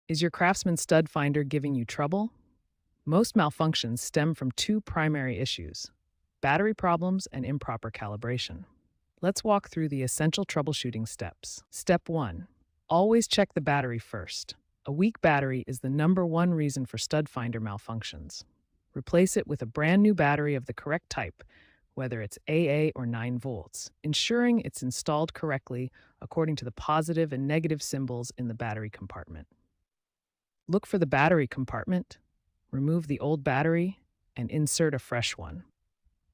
Is your Craftsman stud finder giving you trouble? Most malfunctions stem from two primary issues: battery problems and improper calibration. Let's walk through the essential troubleshooting steps. Step 1. Always check the battery first. A weak battery is the number one reason for stud finder malfunctions. Replace it with a brand new battery of the correct type, whether it's AA or 9 volts, ensuring it's installed correctly according to the positive and negative symbols in the battery compartment. Look for the battery compartment, remove the old battery, and insert a fresh one.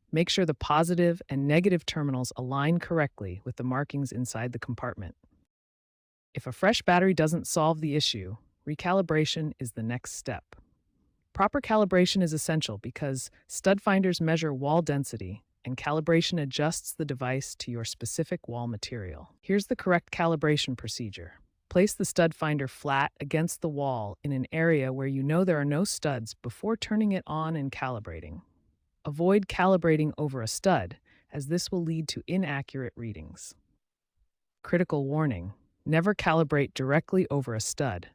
Make sure the positive and negative terminals align correctly with the markings inside the compartment. If a fresh battery doesn't solve the issue, recalibration is the next step. Proper calibration is essential because stud finders measure wall density and calibration adjusts the device to your specific wall material. Here's the correct calibration procedure. Place the stud finder flat against the wall in an area where you know there are no studs before turning it on and calibrating. Avoid calibrating over a stud, as this will lead to inaccurate readings. Critical warning: never calibrate directly over a stud.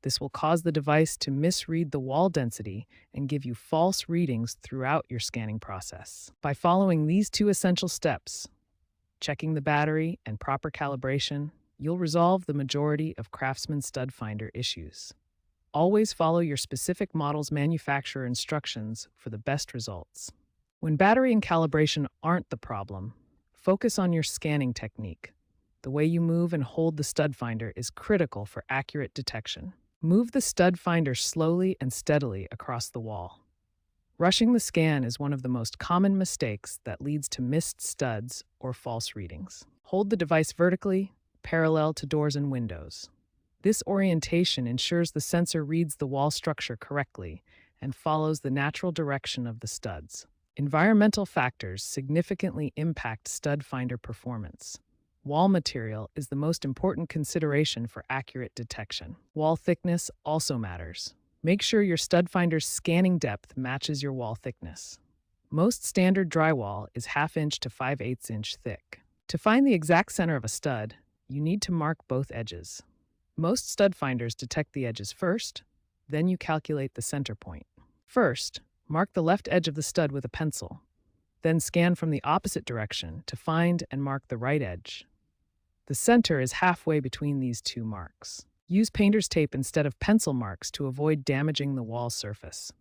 This will cause the device to misread the wall density and give you false readings throughout your scanning process. By following these two essential steps, checking the battery and proper calibration, you'll resolve the majority of Craftsman stud finder issues. Always follow your specific model's manufacturer instructions for the best results. When battery and calibration aren't the problem, focus on your scanning technique. The way you move and hold the stud finder is critical for accurate detection. Move the stud finder slowly and steadily across the wall. Rushing the scan is one of the most common mistakes that leads to missed studs or false readings. Hold the device vertically, parallel to doors and windows. This orientation ensures the sensor reads the wall structure correctly and follows the natural direction of the studs. Environmental factors significantly impact stud finder performance. Wall material is the most important consideration for accurate detection. Wall thickness also matters. Make sure your stud finder's scanning depth matches your wall thickness. Most standard drywall is 1/2 inch to 5/8 inch thick. To find the exact center of a stud, you need to mark both edges. Most stud finders detect the edges first, then you calculate the center point. First, mark the left edge of the stud with a pencil, then scan from the opposite direction to find and mark the right edge. The center is halfway between these two marks. Use painter's tape instead of pencil marks to avoid damaging the wall surface.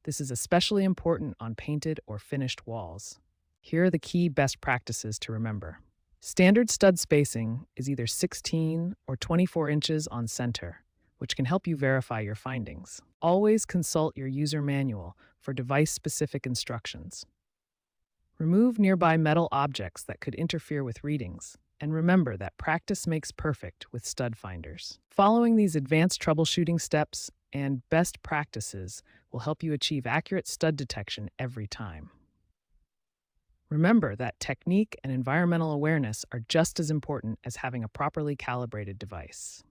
This is especially important on painted or finished walls. Here are the key best practices to remember. Standard stud spacing is either 16 or 24 inches on center, which can help you verify your findings. Always consult your user manual for device-specific instructions. Remove nearby metal objects that could interfere with readings, and remember that practice makes perfect with stud finders. Following these advanced troubleshooting steps and best practices will help you achieve accurate stud detection every time. Remember that technique and environmental awareness are just as important as having a properly calibrated device.